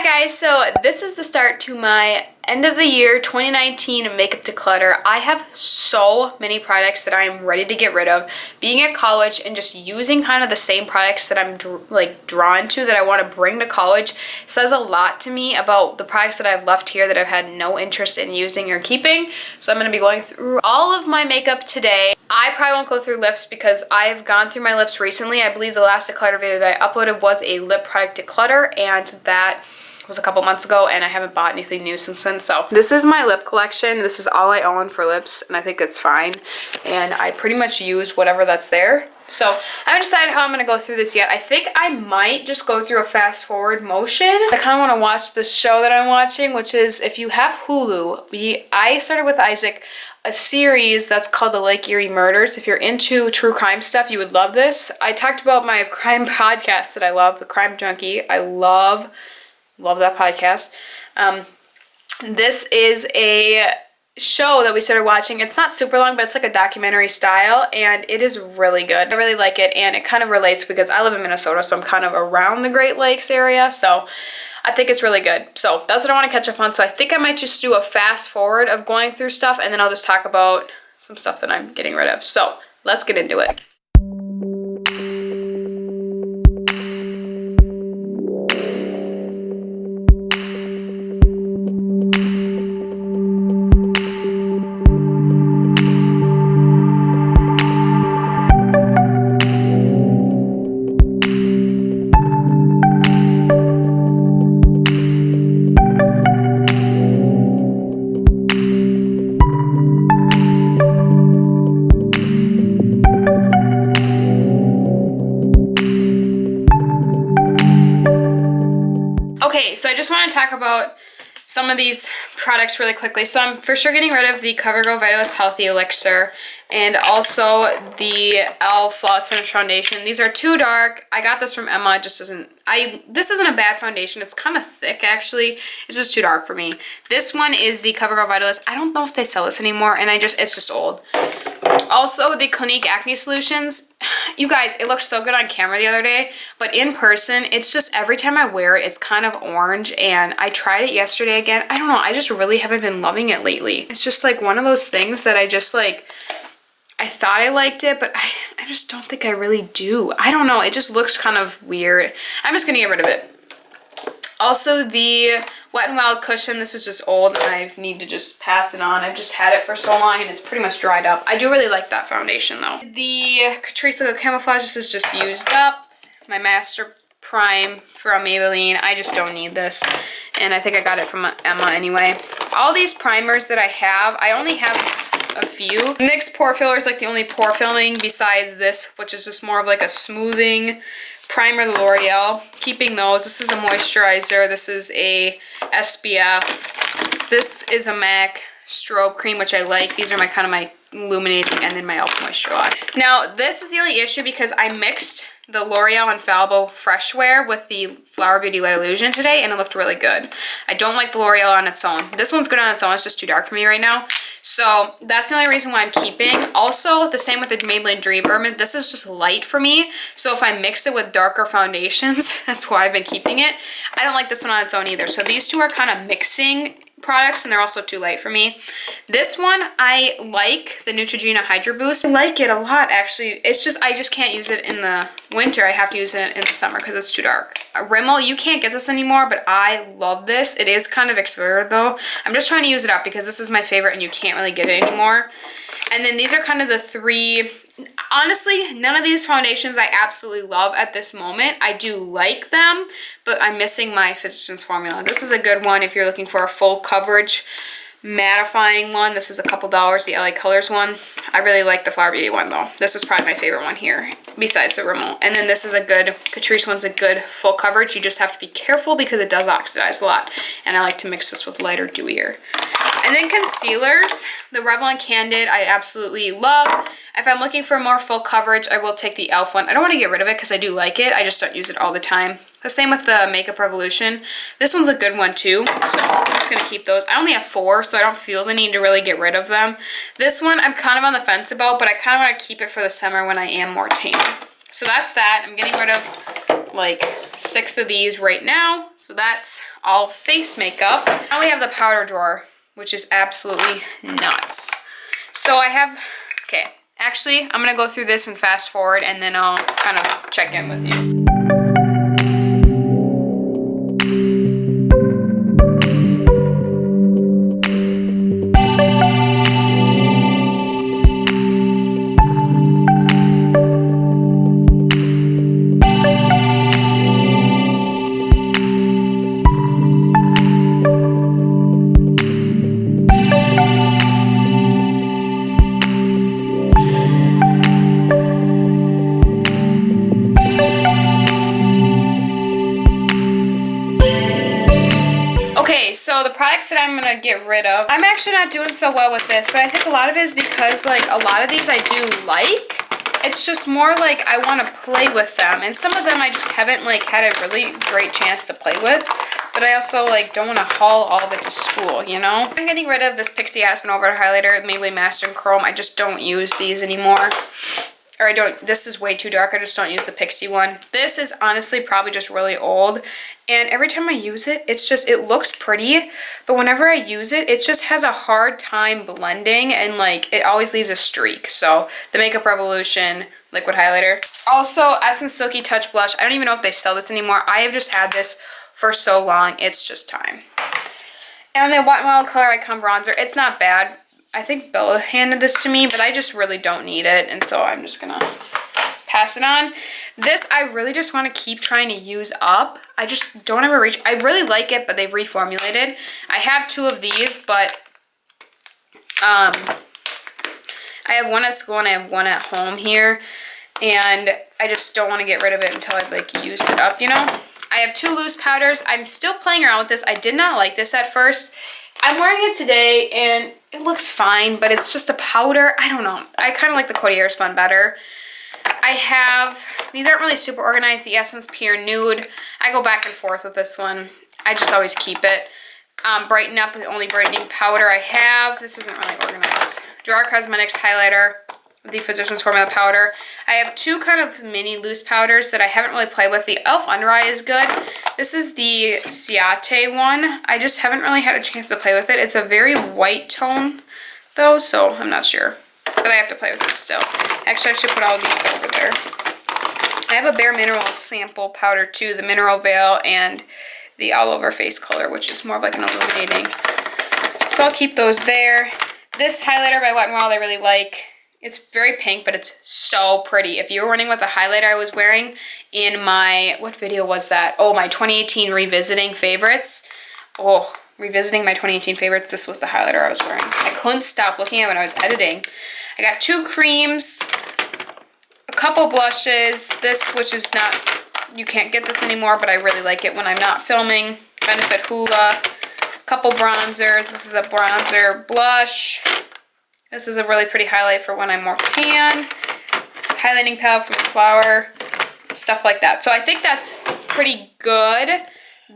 Hi guys, so this is the start to my end of the year 2019 makeup declutter. I have so many products that I am ready to get rid of. Being at college and just using kind of the same products that I'm drawn to, that I want to bring to college, says a lot to me about the products that I've left here that I've had no interest in using or keeping. So I'm going to be going through all of my makeup today. I probably won't go through lips because I've gone through my lips recently. I believe the last declutter video that I uploaded was a lip product declutter, and that was a couple months ago, and I haven't bought anything new since then. So this is my lip collection. This is all I own for lips, and I think it's fine. And I pretty much use whatever that's there. So I haven't decided how I'm gonna go through this yet. I think I might just go through a fast forward motion. I kind of want to watch this show that I'm watching, which is, if you have Hulu, I started with Isaac a series that's called The Lake Erie Murders. If you're into true crime stuff, you would love this. I talked about my crime podcast that I love, The Crime Junkie. I love that podcast. This is a show that we started watching. It's not super long, but it's like a documentary style, and it is really good. I really like it, and it kind of relates because I live in Minnesota, so I'm kind of around the Great Lakes area, so I think it's really good. So that's what I want to catch up on. So I think I might just do a fast forward of going through stuff, and then I'll just talk about some stuff that I'm getting rid of. So let's get into it. Okay, so I just want to talk about some of these products really quickly. So I'm for sure getting rid of the CoverGirl Vitalist Healthy Elixir and also the e.l.f. Flawless Finish Foundation. These are too dark. I got this from Emma. It just isn't, this isn't a bad foundation. It's kind of thick actually. It's just too dark for me. This one is the CoverGirl Vitalist. I don't know if they sell this anymore, and it's just old. Also, the Clinique Acne Solutions. You guys, it looked so good on camera the other day, but in person, it's just every time I wear it, it's kind of orange, and I tried it yesterday again. I don't know, I just really haven't been loving it lately. It's just like one of those things that I just like, I thought I liked it, but I just don't think I really do. I don't know, it just looks kind of weird. I'm just gonna get rid of it. Also, the Wet n Wild cushion. This is just old, and I need to just pass it on. I've just had it for so long, and it's pretty much dried up. I do really like that foundation, though. The Catrice Liquid Camouflage. This is just used up. My Master Prime from Maybelline. I just don't need this, and I think I got it from Emma anyway. All these primers that I have, I only have a few. NYX Pore Filler is like the only pore filling besides this, which is just more of like a smoothing primer, the L'Oreal. Keeping those. This is a moisturizer. This is a SPF. This is a MAC strobe cream, which I like. These are my kind of my illuminating, and then my e.l.f. moisture on. Now, this is the only issue because I mixed the L'Oreal Infallible Fresh Wear with the Flower Beauty Light Illusion today, and it looked really good. I don't like the L'Oreal on its own. This one's good on its own. It's just too dark for me right now. So that's the only reason why I'm keeping. Also, the same with the Maybelline Dream Urban. This is just light for me. So if I mix it with darker foundations, that's why I've been keeping it. I don't like this one on its own either. So these two are kind of mixing products, and they're also too light for me. This one, I like the Neutrogena Hydro Boost. I like it a lot, actually. It's just, I just can't use it in the winter. I have to use it in the summer because it's too dark. Rimmel, you can't get this anymore, but I love this. It is kind of expired though. I'm just trying to use it up because this is my favorite, and you can't really get it anymore. And then these are kind of the three. Honestly, none of these foundations I absolutely love at this moment. I do like them, but I'm missing my Physicians Formula. This is a good one if you're looking for a full coverage mattifying one. This is a couple dollars, the LA Colors one. I really like the Flower Beauty one though. This is probably my favorite one here, besides the Rimmel. And then this is a good, Catrice one's a good full coverage. You just have to be careful because it does oxidize a lot. And I like to mix this with lighter, dewier. And then concealers, the Revlon Candid, I absolutely love. If I'm looking for more full coverage, I will take the e.l.f. one. I don't want to get rid of it because I do like it. I just don't use it all the time. The same with the Makeup Revolution. This one's a good one too, so I'm just going to keep those. I only have 4, so I don't feel the need to really get rid of them. This one I'm kind of on the fence about, but I kind of want to keep it for the summer when I am more tan. So that's that. I'm getting rid of like 6 of these right now. So that's all face makeup. Now we have the powder drawer, which is absolutely nuts. So I have, okay, actually I'm gonna go through this and fast forward and then I'll kind of check in with you. So the products that I'm gonna get rid of, I'm actually not doing so well with this, but I think a lot of it is because like a lot of these I do like. It's just more like I want to play with them, and some of them I just haven't like had a really great chance to play with, but I also like don't want to haul all of it to school, you know? I'm getting rid of this Pixie Aspen Overhead Highlighter, Maybelline Master in Chrome. I just don't use these anymore. Or I don't, this is way too dark, I just don't use the Pixie one. This is honestly probably just really old, and every time I use it, it's just, it looks pretty, but whenever I use it, it just has a hard time blending, and like, it always leaves a streak. So, the Makeup Revolution liquid highlighter. Also, Essence Silky Touch Blush. I don't even know if they sell this anymore. I have just had this for so long, it's just time. And the Wet n Wild Color Icon Bronzer, it's not bad. I think Bella handed this to me, but I just really don't need it, and so I'm just gonna pass it on. This I really just want to keep trying to use up. I just don't ever reach. I really like it, but they've reformulated. I have 2 of these, but I have one at school and I have one at home here, and I just don't want to get rid of it until I've like used it up, you know? I have 2 loose powders. I'm still playing around with this. I did not like this at first. I'm wearing it today and it looks fine, but it's just a powder. I don't know. I kind of like the Coty Airspun better. I have, these aren't really super organized, the Essence Pure Nude. I go back and forth with this one. I just always keep it. Brighten Up, the only brightening powder I have. This isn't really organized. Draw Cosmetics Highlighter, the Physicians Formula powder. I have 2 kind of mini loose powders that I haven't really played with. The e.l.f. Under Eye is good. This is the Ciate one. I just haven't really had a chance to play with it. It's a very white tone though, so I'm not sure. But I have to play with it still. Actually, I should put all of these over there. I have a Bare Minerals sample powder too, the Mineral Veil and the All Over Face color, which is more of like an illuminating. So I'll keep those there. This highlighter by Wet n Wild I really like. It's very pink, but it's so pretty. If you were running with the highlighter I was wearing in my, what video was that? Oh, my 2018 Revisiting Favorites. Oh, revisiting my 2018 favorites, this was the highlighter I was wearing. I couldn't stop looking at it when I was editing. I got 2 creams, a couple blushes, this, which is not, you can't get this anymore, but I really like it when I'm not filming. Benefit Hoola, a couple bronzers. This is a bronzer blush. This is a really pretty highlight for when I'm more tan. Highlighting palette from Flower, stuff like that. So I think that's pretty good.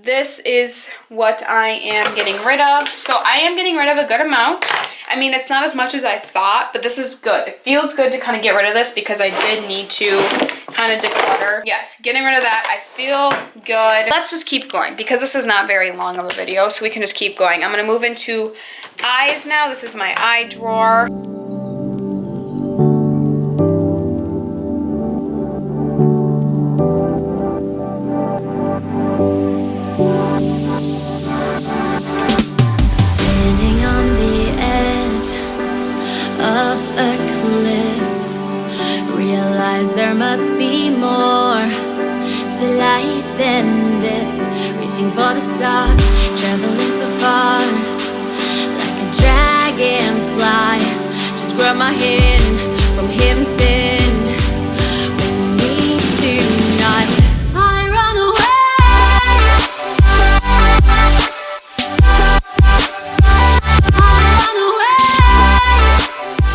This is what I am getting rid of. So I am getting rid of a good amount. I mean, it's not as much as I thought, but this is good. It feels good to kind of get rid of this because I did need to kind of declutter. Yes, getting rid of that. I feel good. Let's just keep going because this is not very long of a video, so we can just keep going. I'm going to move into eyes now. This is my eye drawer. There must be more to life than this. Reaching for the stars, traveling so far, like a dragonfly. Just grab my hand from heaven send. With me tonight, I run away. I run away.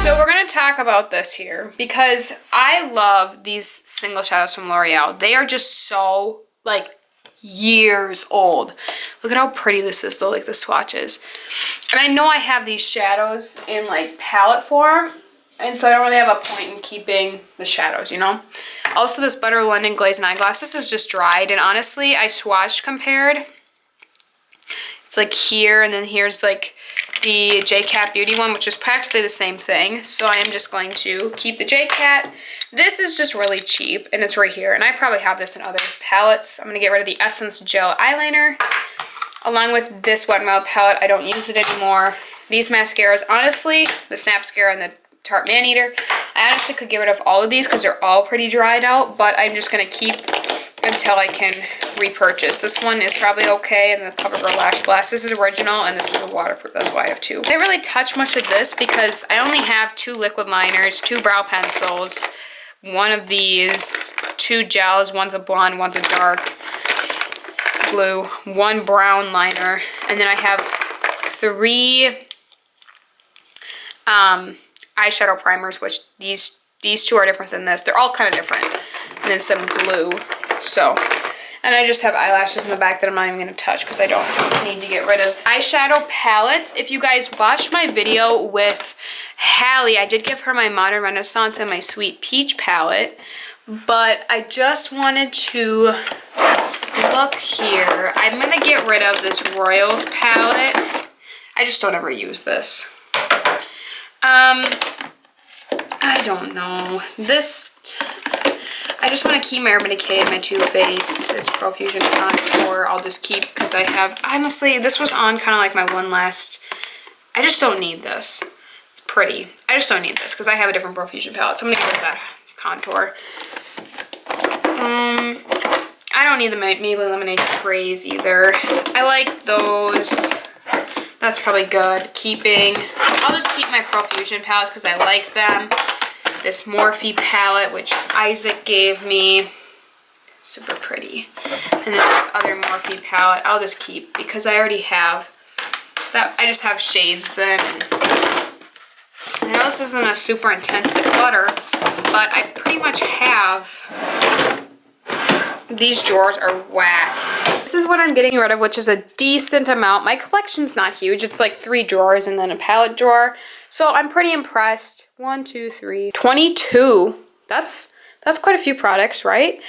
So we're gonna talk about this here because I love these single shadows from L'Oreal. They are just so like years old. Look at how pretty this is though, like the swatches. And I know I have these shadows in like palette form, and so I don't really have a point in keeping the shadows, you know? Also this Butter London Glazed Eyeglass. This is just dried, and honestly, I swatched compared. It's like here, and then here's like the J-Cat Beauty one, which is practically the same thing. So I am just going to keep the J-Cat. This is just really cheap, and it's right here. And I probably have this in other palettes. I'm going to get rid of the Essence Gel Eyeliner, along with this Wet n Wild palette. I don't use it anymore. These mascaras, honestly, the Snapscara and the Tarte Maneater, I honestly could get rid of all of these because they're all pretty dried out, but I'm just going to keep until I can repurchase. This one is probably okay, and the CoverGirl Lash Blast. This is original, and this is a waterproof. That's why I have two. I didn't really touch much of this because I only have 2 liquid liners, 2 brow pencils, one of these, 2 gels. One's a blonde, one's a dark blue, 1 brown liner, and then I have 3 eyeshadow primers, which these 2 are different than this. They're all kind of different. And then some glue. So, and I just have eyelashes in the back that I'm not even going to touch because I don't need to get rid of. Eyeshadow palettes. If you guys watched my video with Hallie, I did give her my Modern Renaissance and my Sweet Peach palette. But I just wanted to look here. I'm going to get rid of this Royals palette. I just don't ever use this. I don't know. I just want to keep my Urban Decay and my Too Faced this Profusion Contour. I'll just keep because I have, honestly, this was on kind of like my one last, I just don't need this. It's pretty. I just don't need this because I have a different Profusion palette. So I'm going to get rid of that contour. I don't need the Maybelline Lemonade Craze either. I like those. That's probably good. I'll just keep my Profusion palettes because I like them. This Morphe palette, which Isaac gave me. Super pretty. And then this other Morphe palette, I'll just keep because I already have that. I just have shades then. I know this isn't a super intense declutter, but I pretty much have. These drawers are whack. This is what I'm getting rid of, which is a decent amount. My collection's not huge. It's like 3 drawers and then a palette drawer. So I'm pretty impressed. 1, 2, 3, 22. That's quite a few products, right?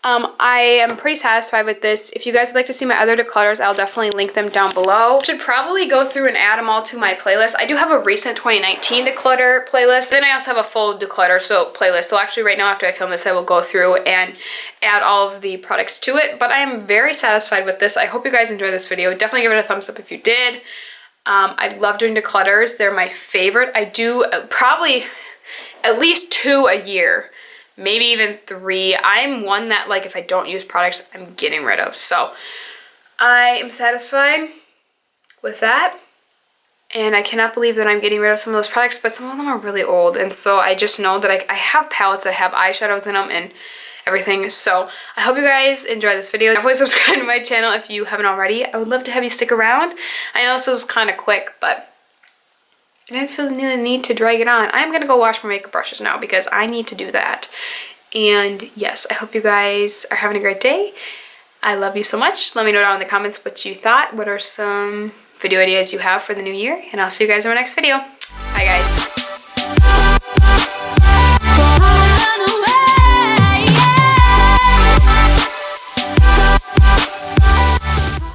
I am pretty satisfied with this. If you guys would like to see my other declutters, I'll definitely link them down below. Should probably go through and add them all to my playlist. I do have a recent 2019 declutter playlist. Then I also have a full declutter playlist. So actually right now after I film this, I will go through and add all of the products to it. But I am very satisfied with this. I hope you guys enjoyed this video. Definitely give it a thumbs up if you did. I love doing declutters. They're my favorite. I do probably at least 2 a year. Maybe even 3. I'm one that, like, if I don't use products, I'm getting rid of. So I am satisfied with that. And I cannot believe that I'm getting rid of some of those products, but some of them are really old. And so I just know that I have palettes that have eyeshadows in them and everything. So I hope you guys enjoyed this video. Definitely subscribe to my channel if you haven't already. I would love to have you stick around. I know this was kind of quick, but I didn't feel the need to drag it on. I'm gonna go wash my makeup brushes now because I need to do that. And yes, I hope you guys are having a great day. I love you so much. Let me know down in the comments what you thought. What are some video ideas you have for the new year? And I'll see you guys in my next video. Bye guys.